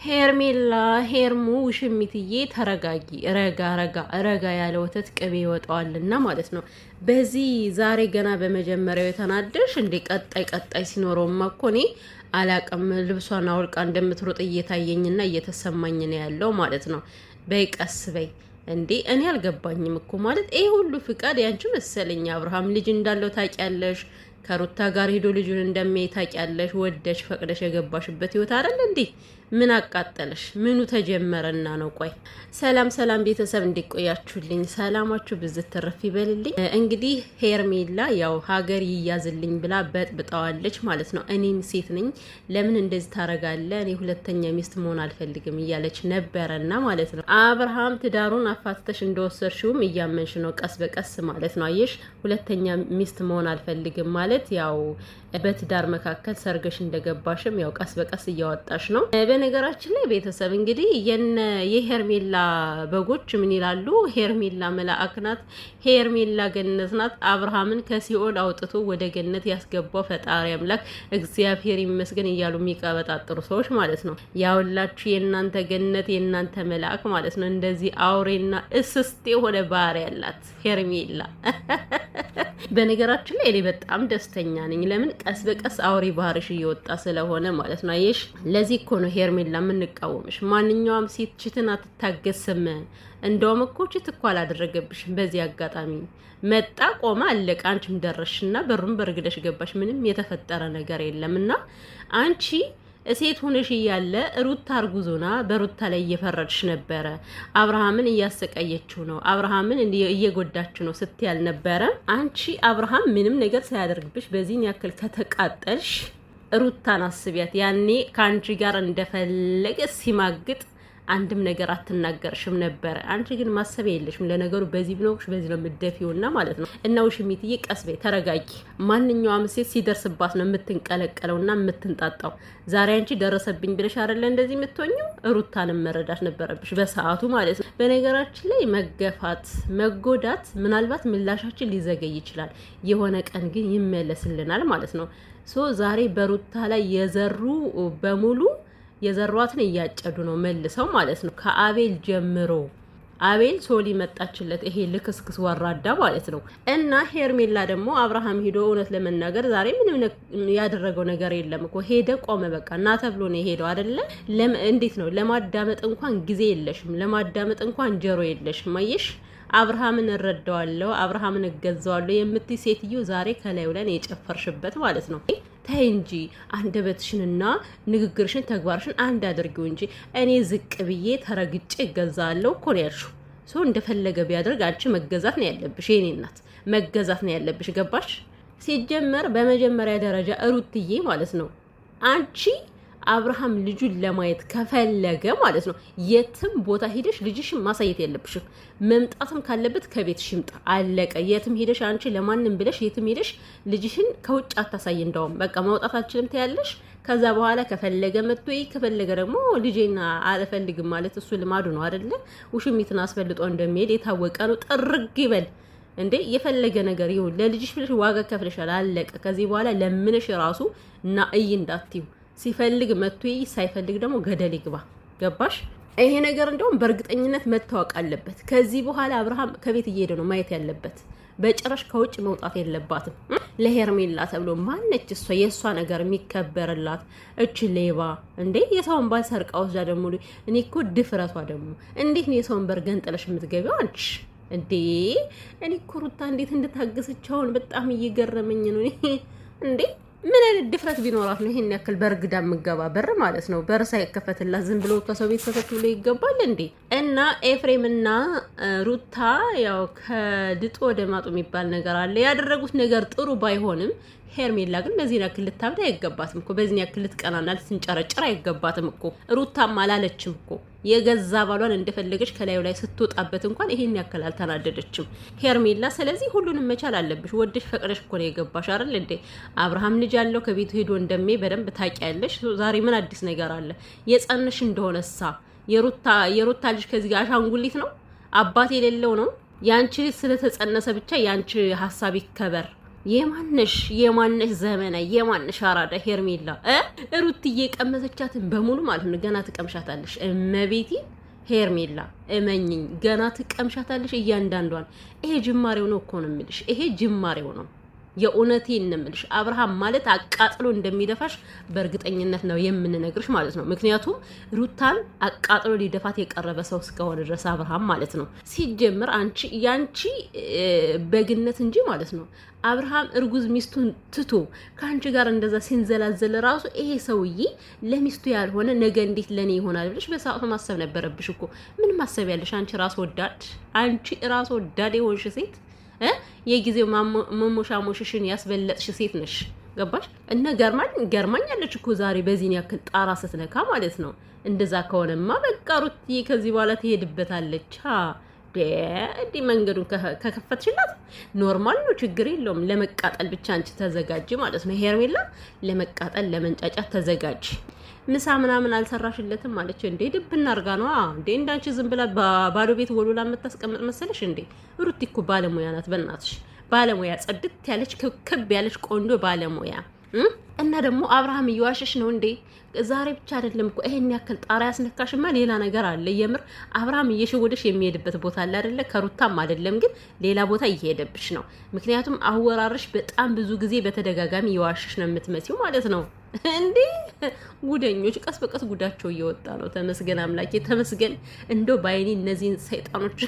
ሄርሜላ ሄርሙ ውሽሚትዬ ተረጋጊ። ረጋ ያለ ወተት ቅቤ ይወጣዋልና ማለት ነው። በዚህ ዛሬ ገና በመጀመሪያው የተናደሽ እንዴ? ቀጣይ ሲኖረውማ እኮ እኔ አላቅም። ልብሷን አውልቃ እንደምትሮጥ እየታየኝና እየተሰማኝ ነው ያለው ማለት ነው። በይ ቀስ በይ እንዴ! እኔ አልገባኝም እኮ ማለት ይሄ ሁሉ ፍቃድ ያንቺ መሰለኝ። አብርሃም ልጅ እንዳለው ታውቂያለሽ። ከሩታ ጋር ሄዶ ልጁን እንደሚያይ ታውቂያለሽ። ወደሽ ፈቅደሽ የገባሽበት ህይወት አይደል እንዴ? ምን አቃጠለሽ? ምኑ ተጀመረና ነው? ቆይ ሰላም ቤተሰብ እንዲቆያችሁልኝ ሰላማችሁ ብዝት ተረፍ ይበልልኝ። እንግዲህ ሄርሜላ ያው ሀገር ይያዝልኝ ብላ በጥብጣዋለች ማለት ነው። እኔም ሴት ነኝ ለምን እንደዚህ ታረጋለ? እኔ ሁለተኛ ሚስት መሆን አልፈልግም እያለች ነበረና ማለት ነው። አብርሃም ትዳሩን አፋትተሽ እንደወሰድሽውም እያመንሽ ነው ቀስ በቀስ ማለት ነው። አየሽ፣ ሁለተኛ ሚስት መሆን አልፈልግም ማለት ያው በትዳር መካከል ሰርገሽ እንደገባሽም ያው ቀስ በቀስ እያወጣሽ ነው። በነገራችን ላይ ቤተሰብ እንግዲህ የሄርሜላ በጎች ምን ይላሉ? ሄርሜላ መልአክ ናት፣ ሄርሜላ ገነት ናት። አብርሃምን ከሲኦል አውጥቶ ወደ ገነት ያስገባው ፈጣሪ አምላክ እግዚአብሔር ይመስገን እያሉ የሚቀበጣጥሩ ሰዎች ማለት ነው። ያውላችሁ የእናንተ ገነት የእናንተ መልአክ ማለት ነው። እንደዚህ አውሬና እስስት የሆነ ባህሪ ያላት ሄርሜላ። በነገራችን ላይ እኔ በጣም ደስተኛ ነኝ። ለምን? ቀስ በቀስ አውሬ ባህርሽ እየወጣ ስለሆነ ማለት ነው። አየሽ፣ ለዚህ እኮ ነው ሄርሜላ የምንቃወምሽ። ማንኛውም ሴት ችትን አትታገስም። እንደውም እኮ ችት እኮ አላደረገብሽም። በዚህ አጋጣሚ መጣ ቆማ አለቀ። አንቺም ደረሽና በሩን በርግደሽ ገባሽ። ምንም የተፈጠረ ነገር የለምና አንቺ ሴት ሆነሽ እያለ ሩታ አርጉዞና በሩታ ላይ እየፈረድሽ ነበረ። አብርሃምን እያሰቃየችው ነው፣ አብርሃምን እየጎዳችው ነው ስትያል ነበረ። አንቺ አብርሃም ምንም ነገር ሳያደርግብሽ በዚህን ያክል ከተቃጠልሽ ሩታን አስቢያት። ያኔ ከአንቺ ጋር እንደፈለገ ሲማግጥ አንድም ነገር አትናገርሽም ነበረ። አንቺ ግን ማሰብ የለሽም። ለነገሩ በዚህ ብለውሽ በዚህ ነው የምትደፊውና ማለት ነው። እና ውሽሚትዬ ቀስ በይ ተረጋጊ። ማንኛውም ሴት ሲደርስባት ነው የምትንቀለቀለውና የምትንጣጣው። ዛሬ አንቺ ደረሰብኝ ብለሽ አይደለ እንደዚህ የምትሆኚው? ሩታንም መረዳት ነበረብሽ በሰዓቱ ማለት ነው። በነገራችን ላይ መገፋት፣ መጎዳት ምናልባት ምላሻችን ሊዘገይ ይችላል። የሆነ ቀን ግን ይመለስልናል ማለት ነው። ዛሬ በሩታ ላይ የዘሩ በሙሉ የዘሯትን እያጨዱ ነው መልሰው ማለት ነው። ከአቤል ጀምሮ አቤል ሶሊ መጣችለት፣ ይሄ ልክስክስ ወራዳ ማለት ነው። እና ሄርሜላ ደግሞ አብርሃም ሄዶ እውነት ለመናገር ዛሬ ምንም ያደረገው ነገር የለም እኮ ሄደ ቆመ። በቃ እና ተብሎ ነው የሄደው አይደለ? እንዴት ነው? ለማዳመጥ እንኳን ጊዜ የለሽም፣ ለማዳመጥ እንኳን ጆሮ የለሽም። አየሽ፣ አብርሃምን እረዳዋለሁ፣ አብርሃምን እገዛዋለሁ የምትይ ሴትዮ ዛሬ ከላዩ ላይ የጨፈርሽበት ማለት ነው። ተይ እንጂ አንደበትሽንና ንግግርሽን ተግባርሽን አንድ አድርጊው እንጂ እኔ ዝቅ ብዬ ተረግጬ እገዛለሁ እኮ ነው ያልሽው። እንደፈለገ ቢያደርግ አንቺ መገዛት ነው ያለብሽ። የኔ እናት መገዛት ነው ያለብሽ። ገባሽ? ሲጀመር በመጀመሪያ ደረጃ ሩትዬ ማለት ነው አንቺ አብርሃም ልጁን ለማየት ከፈለገ ማለት ነው የትም ቦታ ሄደሽ ልጅሽን ማሳየት የለብሽም። መምጣትም ካለበት ከቤትሽ ይምጣ፣ አለቀ። የትም ሄደሽ አንቺ ለማንም ብለሽ የትም ሄደሽ ልጅሽን ከውጭ አታሳይ። እንደውም በቃ ማውጣት አልችልም ትያለሽ። ከዛ በኋላ ከፈለገ መጥቶ ከፈለገ ደግሞ ልጄና አልፈልግም ማለት እሱ ልማዱ ነው አይደለ? ውሽሚትን አስፈልጦ እንደሚሄድ የታወቀ ነው። ጥርግ ይበል እንዴ! የፈለገ ነገር ይሁን ለልጅሽ ብለሽ ዋጋ ከፍለሻል፣ አለቀ። ከዚህ በኋላ ለምንሽ ራሱ እና እንዳትዩ። ሲፈልግ መጥቶ ሳይፈልግ ደግሞ ገደል ይግባ። ገባሽ? ይሄ ነገር እንደውም በእርግጠኝነት መታወቅ አለበት። ከዚህ በኋላ አብርሃም ከቤት እየሄደ ነው ማየት ያለበት። በጭራሽ ከውጭ መውጣት የለባትም። ለሄርሜላ ተብሎ ማነች እሷ የእሷ ነገር የሚከበርላት? እች ሌባ እንዴ! የሰውን ባል ሰርቃ ወስዳ ደግሞ እኔ እኮ ድፍረቷ ደግሞ እንዴት ነው የሰውን በር ገንጥለሽ የምትገቢው አንቺ እንዴ! እኔ እኮ ሩታ እንዴት እንድታገሰቻውን በጣም እየገረመኝ ነው እንዴ! ምን አይነት ድፍረት ቢኖራት ነው ይሄን ያክል በርግዳ የምገባ? በር ማለት ነው በር ሳይከፈትላት ዝም ብሎ ከሰው ቤት ፈተት ብሎ ይገባል እንዴ? እና ኤፍሬምና ሩታ ያው ከድጦ ወደ ማጡ የሚባል ነገር አለ። ያደረጉት ነገር ጥሩ ባይሆንም ሄርሜላ ግን በዚህ ያክል ልታብዳ አይገባትም እኮ። በዚህ ያክል ልትቀናና ልትንጨረጨር አይገባትም እኮ። ሩታም አላለችም እኮ የገዛ ባሏን እንደፈለገች ከላዩ ላይ ስትወጣበት እንኳን ይሄን ያክል አልተናደደችም ሄርሜላ። ስለዚህ ሁሉንም መቻል አለብሽ። ወደሽ ፈቅደሽ እኮ ነው የገባሽ አይደል እንዴ? አብርሃም ልጅ ያለው ከቤቱ ሄዶ እንደሚይ በደንብ ታውቂያለሽ። ዛሬ ምን አዲስ ነገር አለ? የጸንሽ እንደሆነሳ የሩታ ልጅ ከዚህ ጋር አሻንጉሊት ነው፣ አባት የሌለው ነው። ያንቺ ስለተጸነሰ ብቻ ያንቺ ሀሳብ ይከበር። የማነሽ ዘመነ የማነሽ አራዳ ሄርሜላ ሩትዬ ቀመሰቻትን በሙሉ ማለት ነው። ገና ትቀምሻታለሽ እመቤቴ ሄርሜላ እመኝኝ፣ ገና ትቀምሻታለሽ እያንዳንዷን። ይሄ ጅማሬው ነው እኮ ነው የምልሽ፣ ይሄ ጅማሬው ነው። የእውነቴን እንምልሽ አብርሃም ማለት አቃጥሎ እንደሚደፋሽ በእርግጠኝነት ነው የምንነግርሽ ማለት ነው። ምክንያቱም ሩታን አቃጥሎ ሊደፋት የቀረበ ሰው እስከሆነ ድረስ አብርሃም ማለት ነው። ሲጀምር ያንቺ በግነት እንጂ ማለት ነው። አብርሃም እርጉዝ ሚስቱን ትቶ ከአንቺ ጋር እንደዛ ሲንዘላዘል ራሱ ይሄ ሰውዬ ለሚስቱ ያልሆነ ነገ እንዴት ለኔ ይሆናል ብለሽ በሰዓቱ ማሰብ ነበረብሽ እኮ። ምን ማሰብ ያለሽ አንቺ ራስ ወዳድ የሆንሽ ሴት የጊዜው መሞሻሞሽሽን ያስበለጥሽ ሴት ነሽ። ገባሽ? እነ ገርማኝ ያለች እኮ ዛሬ በዚህን ያክል ጣራ ስትነካ ማለት ነው። እንደዛ ከሆነማ በቃ ሩትዬ ከዚህ በኋላ ትሄድበታለች። እንዲህ መንገዱን ከከፈትሽላት ኖርማል ነው፣ ችግር የለውም። ለመቃጠል ብቻ አንቺ ተዘጋጅ ማለት ነው። ሄርሜላ ለመቃጠል ለመንጫጫት ተዘጋጅ። ምሳ ምናምን አልሰራሽለትም ማለች እንዴ? ድብ እናርጋ ነው እንዴ? እንዳንቺ ዝም ብላ ባዶ ቤት ወሉላ የምታስቀምጥ መሰለሽ እንዴ? ሩቲ እኮ ባለሙያ ናት። በእናትሽ ባለሙያ፣ ጽድት ያለች ክብ ያለች ቆንጆ ባለሙያ። እና ደግሞ አብርሃም እየዋሸሽ ነው እንዴ? ዛሬ ብቻ አይደለም እኮ ይሄን ያክል ጣራ ያስነካሽማ ሌላ ነገር አለ። የምር አብርሃም እየሸወደሽ የሚሄድበት ቦታ አለ አይደለ? ከሩታም አይደለም ግን ሌላ ቦታ እየሄደብሽ ነው። ምክንያቱም አወራርሽ በጣም ብዙ ጊዜ በተደጋጋሚ እየዋሸሽ ነው የምትመሲው ማለት ነው። እንዴ ጉደኞች ቀስ በቀስ ጉዳቸው እየወጣ ነው። ተመስገን አምላኬ ተመስገን። እንደው ባይኔ እነዚህን ሰይጣኖች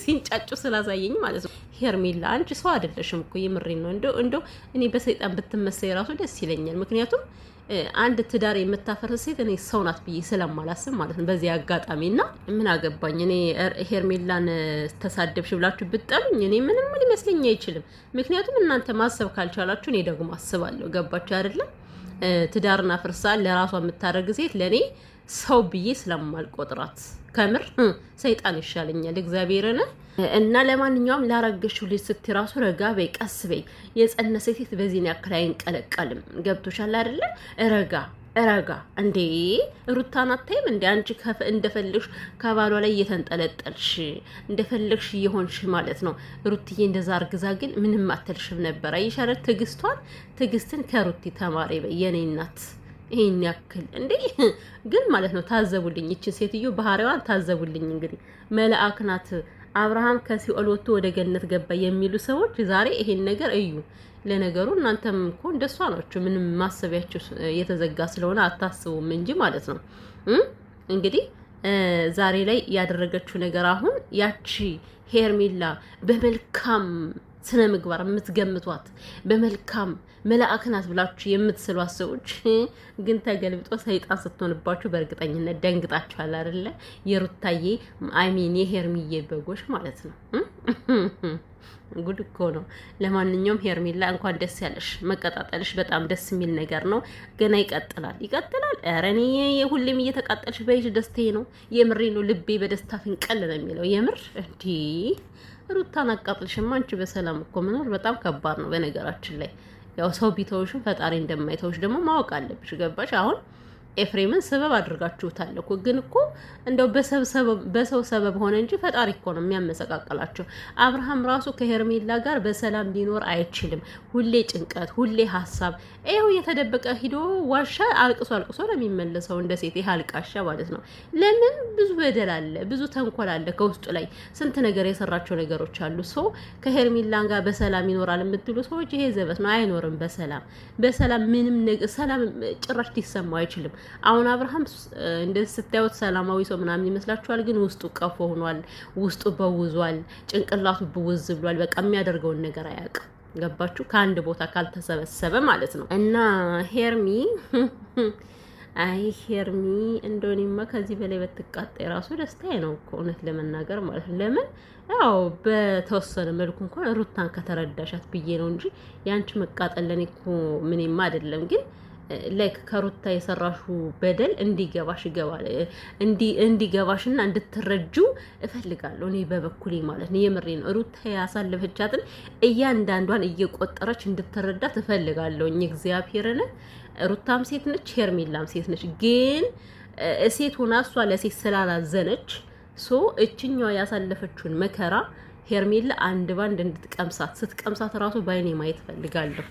ሲንጫጩ ስላሳየኝ ማለት ነው። ሄርሜላ አንቺ ሰው አይደለሽም እኮ የምሬን ነው። እንደው እኔ በሰይጣን ብትመሰይ ራሱ ደስ ይለኛል። ምክንያቱም አንድ ትዳር የምታፈርስ ሴት እኔ ሰው ናት ብዬ ስለማላስብ ማለት ነው። በዚህ አጋጣሚ እና ምን አገባኝ እኔ ሄርሜላን ተሳደብሽ ብላችሁ ብትጠሉኝ እኔ ምንም ሊመስለኝ አይችልም። ምክንያቱም እናንተ ማሰብ ካልቻላችሁ እኔ ደግሞ አስባለሁ። ገባችሁ አይደለም? ትዳርና ፍርሳ ለራሷ የምታደርግ ሴት ለኔ ሰው ብዬ ስለማልቆጥራት ከምር ሰይጣን ይሻለኛል እግዚአብሔርን። እና ለማንኛውም ላረገሽው ልጅ ስትይ ራሱ ረጋ በይ፣ ቀስ በይ። የጸነሰ ሴት በዚህ ያክል አይንቀለቀልም። ገብቶሻል አይደለ? ረጋ እንዴ ሩታን አታይም እንዴ? አንቺ እንደፈለግሽ ከባሏ ላይ እየተንጠለጠልሽ እንደፈለግሽ እየሆንሽ ማለት ነው። ሩትዬ እንደዛ አርግዛ ግን ምንም አትልሽም ነበር። አይሻለ ትዕግስትን ከሩቲ ተማሪ በይ የኔ እናት። ይሄን ያክል እንዴ ግን ማለት ነው። ታዘቡልኝ፣ እቺ ሴትዮ ባህሪዋን ታዘቡልኝ። እንግዲህ መልአክ ናት። አብርሃም ከሲኦል ወጥቶ ወደ ገነት ገባ የሚሉ ሰዎች ዛሬ ይሄን ነገር እዩ። ለነገሩ እናንተም እኮ እንደሷ ናችሁ። ምንም ማሰቢያችሁ የተዘጋ ስለሆነ አታስቡም እንጂ ማለት ነው። እንግዲህ ዛሬ ላይ ያደረገችው ነገር አሁን ያቺ ሄርሜላ በመልካም ስነ ምግባር የምትገምቷት በመልካም መልአክ ናት ብላችሁ የምትስሏት ሰዎች ግን ተገልብጦ ሰይጣን ስትሆንባችሁ በእርግጠኝነት ደንግጣችኋል አይደለ? የሩታዬ አይሚን የሄርሚዬ በጎች ማለት ነው። ጉድ እኮ ነው። ለማንኛውም ሄርሜላ እንኳን ደስ ያለሽ። መቀጣጠልሽ በጣም ደስ የሚል ነገር ነው። ገና ይቀጥላል። ኧረ እኔ ሁሌም እየተቃጠልሽ በይሽ ደስታዬ ነው። የምሬ ነው። ልቤ በደስታ ፍንቀል ነው የሚለው የምር እንዲህ ሩታን አቃጥልሽማ አንቺ በሰላም እኮ መኖር በጣም ከባድ ነው። በነገራችን ላይ ያው ሰው ቢተውሽም ፈጣሪ እንደማይተውሽ ደግሞ ማወቅ አለብሽ። ገባሽ? አሁን ኤፍሬምን ሰበብ አድርጋችሁታል እኮ ግን እኮ እንደው በሰው ሰበብ ሆነ እንጂ ፈጣሪ እኮ ነው የሚያመሰቃቀላቸው። አብርሃም ራሱ ከሄርሜላ ጋር በሰላም ሊኖር አይችልም። ሁሌ ጭንቀት፣ ሁሌ ሀሳብ። ይኸው የተደበቀ ሂዶ ዋሻ አልቅሶ ነው የሚመለሰው። እንደ ሴት ይሄ አልቃሻ ማለት ነው። ለምን? ብዙ በደል አለ፣ ብዙ ተንኮል አለ ከውስጡ ላይ ስንት ነገር የሰራቸው ነገሮች አሉ። ሰው ከሄርሜላ ጋር በሰላም ይኖራል የምትሉ ሰዎች ይሄ ዘበት ነው። አይኖርም በሰላም ምንም ነገር ሰላም ጭራሽ ሊሰማው አይችልም። አሁን አብርሃም እንደዚህ ስታዩት ሰላማዊ ሰው ምናምን ይመስላችኋል፣ ግን ውስጡ ቀፎ ሆኗል። ውስጡ በውዟል። ጭንቅላቱ ብውዝ ብሏል። በቃ የሚያደርገውን ነገር አያውቅም። ገባችሁ? ከአንድ ቦታ ካልተሰበሰበ ማለት ነው። እና ሄርሚ አይ ሄርሚ እንደኔማ ከዚህ በላይ በትቃጣ የራሱ ደስታዬ ነው እኮ እውነት ለመናገር ማለት ነው። ለምን ያው በተወሰነ መልኩ እንኳን ሩታን ከተረዳሻት ብዬ ነው እንጂ ያንቺ መቃጠል ለኔ እኮ ምንም አይደለም። ግን ላይክ ከሩታ የሰራሹ በደል እንዲገባሽና እንድትረጁ እፈልጋለሁ እኔ በበኩሌ ማለት ነው። የምሬ ነው። ሩታ ያሳለፈቻትን እያንዳንዷን እየቆጠረች እንድትረዳት እፈልጋለሁ። እግዚአብሔርን ሩታም ሴት ነች፣ ሄርሜላም ሴት ነች። ግን ሴት ሆና እሷ ለሴት ስላላዘነች እችኛዋ ያሳለፈችውን መከራ ሄርሜላ አንድ ባንድ እንድትቀምሳት ስትቀምሳት ራሱ ባይኔ ማየት ፈልጋለሁ።